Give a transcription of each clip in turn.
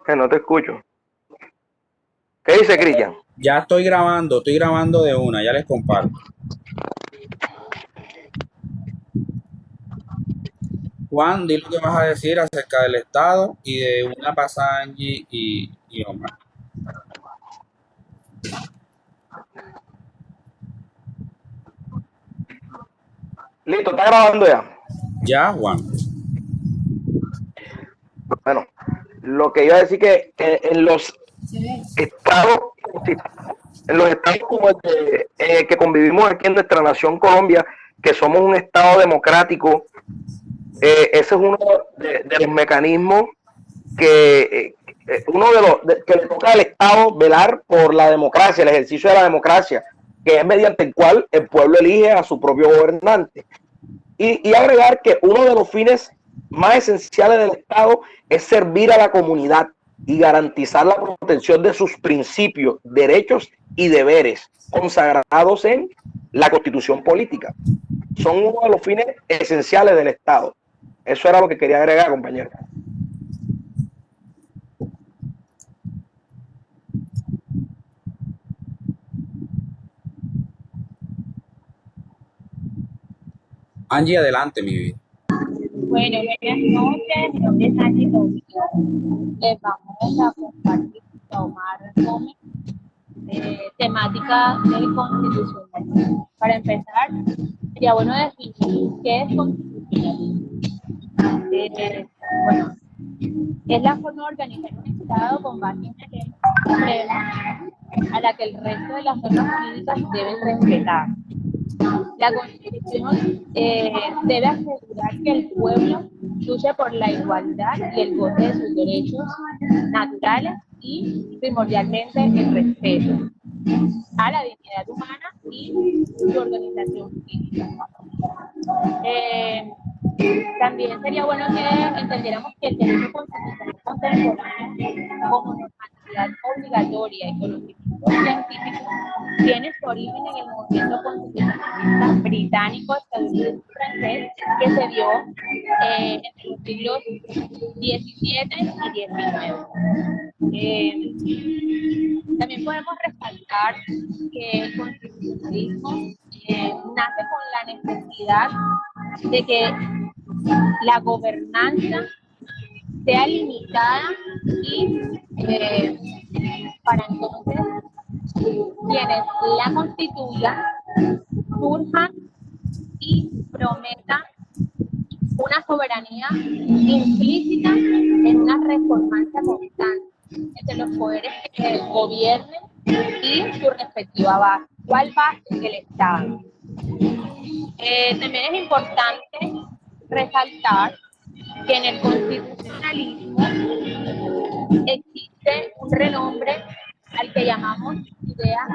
Que no te escucho. ¿Qué dice Cristian? Ya estoy grabando de una, ya les comparto. Juan, di lo que vas a decir acerca del Estado y de una pasa Angie y Omar. Listo, está grabando ya. Ya, Juan. Bueno, lo que iba a decir en los estados, en los estados como que convivimos aquí en nuestra nación Colombia, que somos un estado democrático, ese es uno de los mecanismos uno que le toca al Estado velar por la democracia, el ejercicio de la democracia, que es mediante el cual el pueblo elige a su propio gobernante. Y agregar que uno de los fines más esenciales del Estado es servir a la comunidad y garantizar la protección de sus principios, derechos y deberes consagrados en la Constitución política. Son uno de los fines esenciales del Estado. Eso era lo que quería agregar, compañero. Angie, adelante, mi vida. Bueno, buenas noches, mi nombre es Angie Tobío. Les vamos a compartir a Omar Gómez temática del constitucionalismo. Para empezar, sería bueno definir qué es constitucionalismo. Bueno, es la forma de organizar un Estado con base en una ley suprema a la que el resto de las normas jurídicas deben respetar. La Constitución debe asegurar que el pueblo luche por la igualdad y el goce de sus derechos naturales y, primordialmente, el respeto a la dignidad humana y su organización física. También sería bueno que entendiéramos que el derecho constitucional contemporáneo como normatividad obligatoria y conocimiento científico tiene su origen en el movimiento constitucionalista británico, estadounidense y francés que se dio entre los siglos XVII y XIX. También podemos resaltar que el constitucionalismo nace con la necesidad de que la gobernanza sea limitada y para entonces quienes la constituyan surjan y prometan una soberanía implícita en una reformancia constante entre los poderes que gobiernen y su respectiva base. ¿Cuál base? El Estado. También es importante resaltar que en el constitucionalismo existe un renombre al que llamamos idea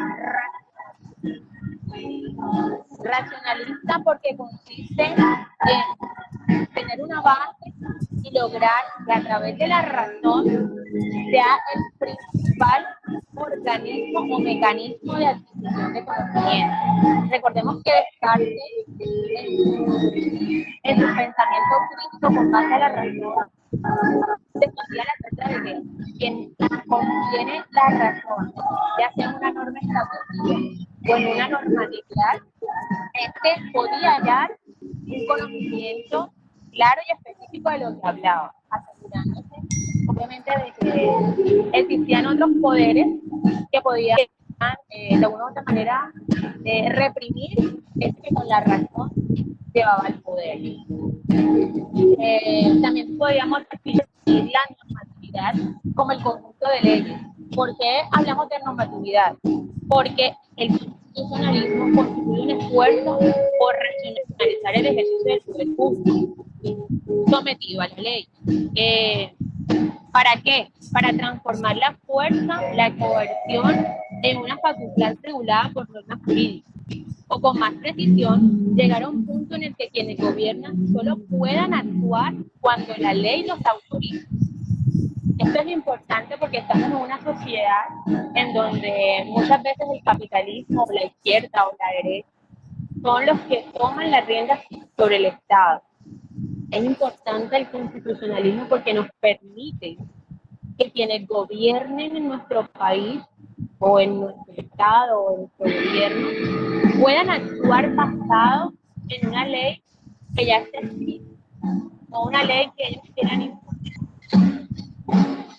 racionalista, porque consiste en tener una base y lograr que a través de la razón sea el principal organismo o mecanismo de adquisición de conocimiento. Recordemos que Descartes, en su pensamiento crítico con base a la razón, defendía la teoría de que quien contiene la razón, ya sea en una norma establecida o en una normatividad, podía hallar un conocimiento claro y específico de lo que hablaba, asegurándose obviamente de que existían otros poderes que podían de una u otra manera reprimir que con la razón llevaba el poder. También podríamos definir la normatividad como el conjunto de leyes. ¿Por qué hablamos de normatividad? Porque el constitucionalismo constituye un esfuerzo por racionalizar el ejercicio del poder público sometido a la ley. ¿Para qué? Para transformar la fuerza, la coerción en una facultad regulada por normas jurídicas. O con más precisión, llegar a un punto en el que quienes gobiernan solo puedan actuar cuando la ley los autoriza. Esto es importante porque estamos en una sociedad en donde muchas veces el capitalismo, la izquierda o la derecha son los que toman las riendas sobre el Estado. Es importante el constitucionalismo porque nos permite que quienes gobiernen en nuestro país o en nuestro estado o en nuestro gobierno puedan actuar basado en una ley que ya está escrita o una ley que ellos quieran imponer.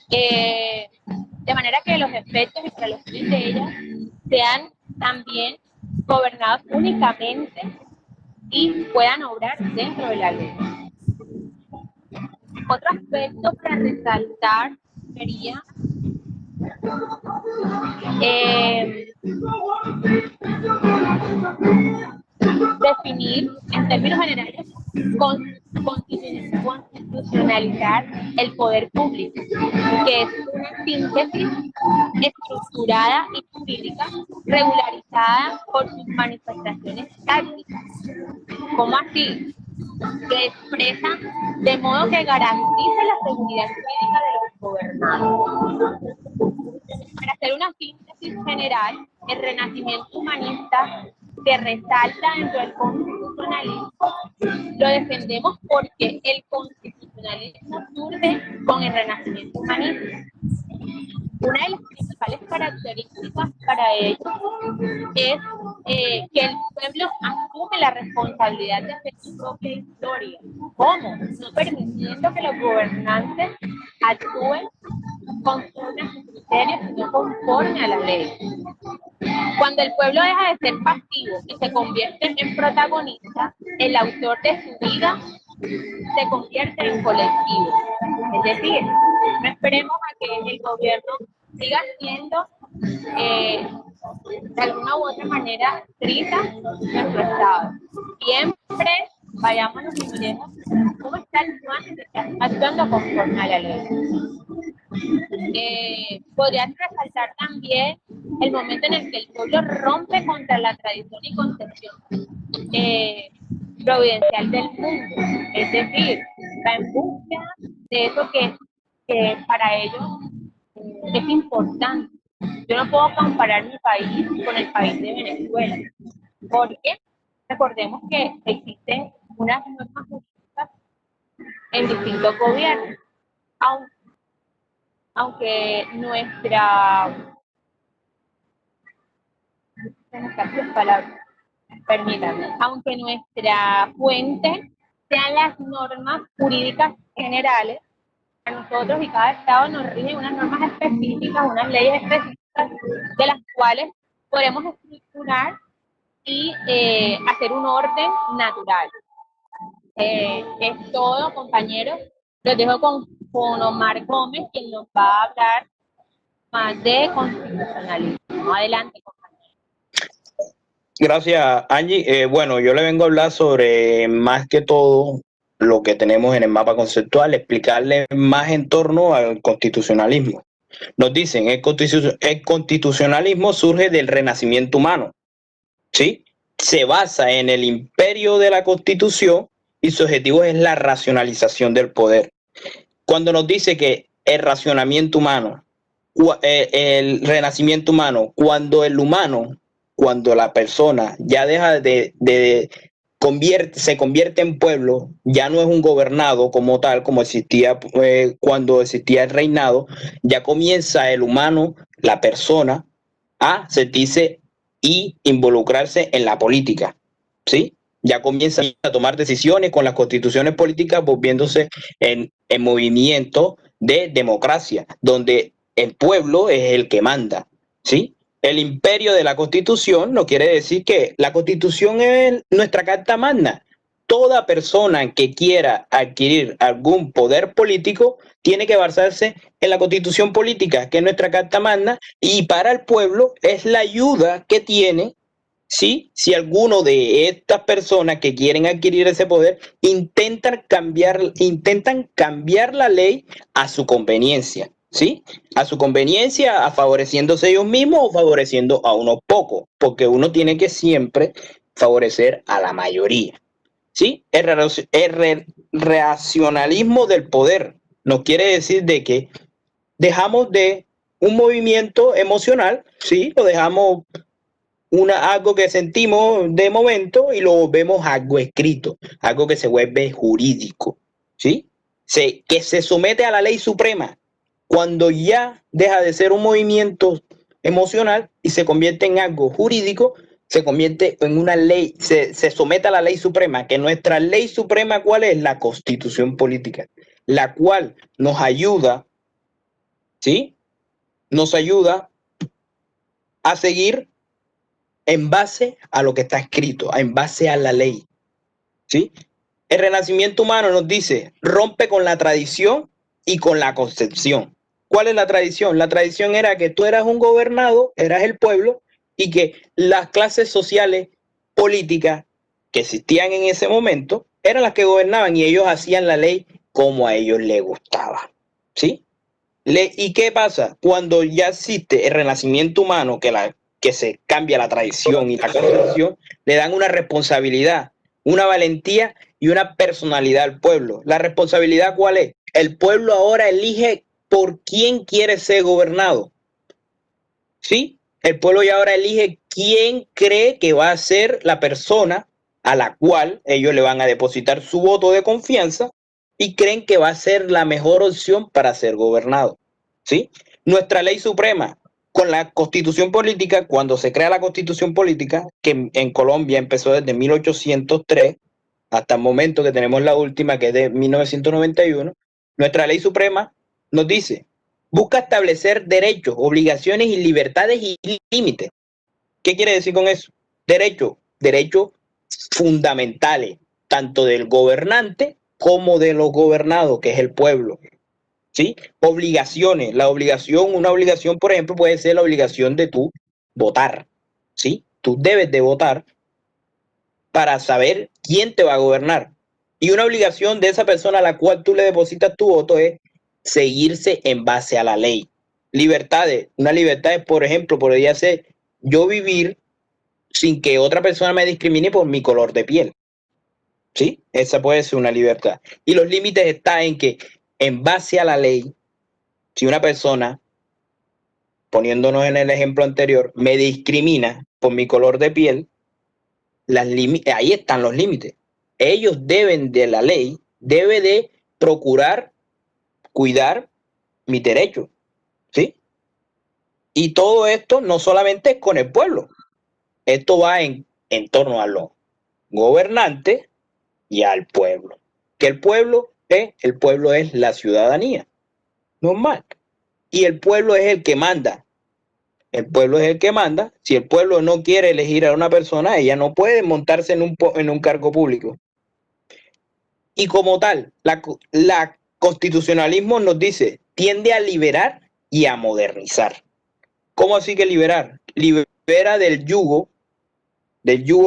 De manera que los efectos y para los fines de ella sean también gobernados únicamente y puedan obrar dentro de la ley. Otro aspecto para resaltar sería definir en términos generales constitucionalizar el poder público, que es una síntesis estructurada y jurídica regularizada por sus manifestaciones tácticas. ¿Cómo así? Que expresa de modo que garantice la seguridad jurídica de los gobernados. Para hacer una síntesis general, el renacimiento humanista que resalta dentro del constitucionalismo lo defendemos porque el constitucionalismo surge con el renacimiento humanista. Una de las principales características para ello es que el pueblo asume la responsabilidad de hacer su propia historia. ¿Cómo? No permitiendo que los gobernantes actúen conforme a sus criterios, sino conforme a la ley. Cuando el pueblo deja de ser pasivo y se convierte en protagonista, el autor de su vida se convierte en colectivo. Es decir, no esperemos a que el gobierno siga siendo de alguna u otra manera escrita nuestro estado. Siempre vayámonos y miremos cómo está actuando conforme a la ley. Podría resaltar también el momento en el que el pueblo rompe contra la tradición y concepción providencial del mundo, es decir, va en búsqueda de eso que para ellos es importante. Yo no puedo comparar mi país con el país de Venezuela, porque recordemos que existen unas normas jurídicas en distintos gobiernos, aunque nuestra aunque nuestra fuente sean las normas jurídicas generales, a nosotros y cada estado nos rigen unas normas específicas, unas leyes específicas de las cuales podemos estructurar y hacer un orden natural. Es todo, compañeros. Los dejo con Omar Gómez, quien nos va a hablar más de constitucionalismo. Adelante, compañero. Gracias, Angie. Bueno, yo le vengo a hablar sobre más que todo lo que tenemos en el mapa conceptual, explicarle más en torno al constitucionalismo. Nos dicen, el constitucionalismo surge del renacimiento humano, ¿sí? Se basa en el imperio de la Constitución y su objetivo es la racionalización del poder. Cuando nos dice que el racionamiento humano, el renacimiento humano, cuando la persona ya deja se convierte en pueblo, ya no es un gobernado como tal, como existía cuando existía el reinado, ya comienza el humano, la persona, a sentirse y involucrarse en la política, ¿sí? Ya comienza a tomar decisiones con las constituciones políticas, volviéndose en movimiento de democracia, donde el pueblo es el que manda, ¿sí? El imperio de la Constitución no quiere decir que la Constitución es nuestra carta magna. Toda persona que quiera adquirir algún poder político tiene que basarse en la Constitución política, que es nuestra carta magna, y para el pueblo es la ayuda que tiene, ¿sí? Si alguno de estas personas que quieren adquirir ese poder intentan cambiar la ley a su conveniencia, ¿sí? A su conveniencia, favoreciéndose ellos mismos o favoreciendo a unos pocos, porque uno tiene que siempre favorecer a la mayoría, ¿sí? El racionalismo del poder nos quiere decir de que dejamos de un movimiento emocional, ¿sí? Lo dejamos algo que sentimos de momento y lo vemos algo escrito, algo que se vuelve jurídico, ¿sí? Que se somete a la ley suprema. cuando ya deja de ser un movimiento emocional y se convierte en algo jurídico, se convierte en una ley, se somete a la ley suprema, que nuestra ley suprema, ¿cuál es? La Constitución política, la cual nos ayuda, ¿sí? Nos ayuda a seguir en base a lo que está escrito, en base a la ley, ¿sí? El renacimiento humano nos dice, rompe con la tradición y con la concepción. ¿Cuál es la tradición? La tradición era que tú eras un gobernado, eras el pueblo, y que las clases sociales políticas que existían en ese momento eran las que gobernaban y ellos hacían la ley como a ellos les gustaba, ¿sí? ¿Y qué pasa? Cuando ya existe el renacimiento humano, que se cambia la tradición y la concepción, le dan una responsabilidad, una valentía y una personalidad al pueblo. ¿La responsabilidad cuál es? El pueblo ahora elige por quién quiere ser gobernado. ¿Sí? El pueblo ya ahora elige quién cree que va a ser la persona a la cual ellos le van a depositar su voto de confianza y creen que va a ser la mejor opción para ser gobernado. ¿Sí? Nuestra ley suprema, con la constitución política, cuando se crea la constitución política, que en Colombia empezó desde 1803 hasta el momento que tenemos la última, que es de 1991, nuestra ley suprema nos dice, busca establecer derechos, obligaciones y libertades y límites. ¿Qué quiere decir con eso? Derechos fundamentales, tanto del gobernante como de los gobernados, que es el pueblo. ¿Sí? Obligaciones. Una obligación, por ejemplo, puede ser la obligación de tú votar. ¿Sí? Tú debes de votar para saber quién te va a gobernar. Y una obligación de esa persona a la cual tú le depositas tu voto es seguirse en base a la ley. Libertades. Una libertad, por ejemplo, podría ser yo vivir sin que otra persona me discrimine por mi color de piel. ¿Sí? Esa puede ser una libertad. Y los límites están en que, en base a la ley, si una persona, poniéndonos en el ejemplo anterior, me discrimina por mi color de piel, ahí están los límites. Ellos deben de la ley, debe de procurar cuidar mi derecho, ¿sí? Y todo esto no solamente es con el pueblo, esto va en torno a los gobernantes y al pueblo. Que el pueblo es la ciudadanía, normal. Y el pueblo es el que manda. El pueblo es el que manda. Si el pueblo no quiere elegir a una persona, ella no puede montarse en un cargo público. Y como tal, la constitucionalismo nos dice, tiende a liberar y a modernizar. ¿Cómo así que liberar? Libera del yugo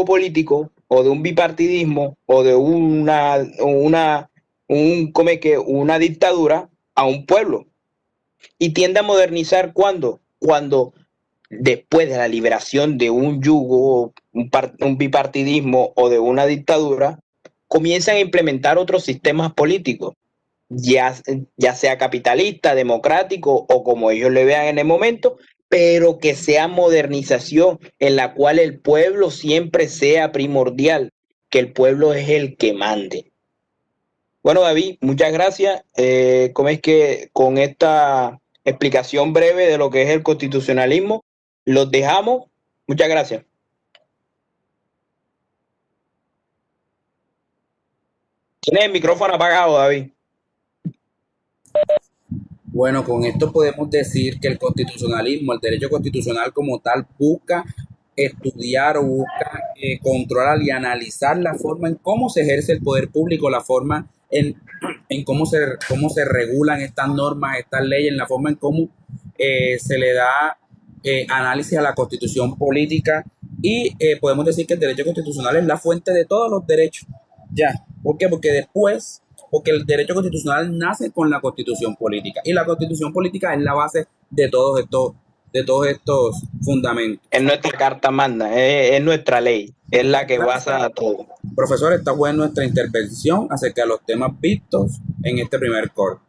político o de un bipartidismo o de una dictadura a un pueblo. Y tiende a modernizar cuando después de la liberación de un yugo, un bipartidismo o de una dictadura, comienzan a implementar otros sistemas políticos, ya sea capitalista, democrático o como ellos le vean en el momento, pero que sea modernización en la cual el pueblo siempre sea primordial, que el pueblo es el que mande. Bueno, David, muchas gracias. ¿Cómo es que con esta explicación breve de lo que es el constitucionalismo, los dejamos? Muchas gracias. Tienes el micrófono apagado, David. Bueno, con esto podemos decir que el constitucionalismo, el derecho constitucional como tal, busca estudiar o busca controlar y analizar la forma en cómo se ejerce el poder público, la forma en cómo se regulan estas normas, estas leyes, en la forma en cómo se le da análisis a la constitución política y podemos decir que el derecho constitucional es la fuente de todos los derechos. ¿Ya? ¿Por qué? Porque el derecho constitucional nace con la constitución política y la constitución política es la base de todos estos fundamentos. Es nuestra carta magna, es nuestra ley, es la que basa todo. Profesor, esta fue nuestra intervención acerca de los temas vistos en este primer corte.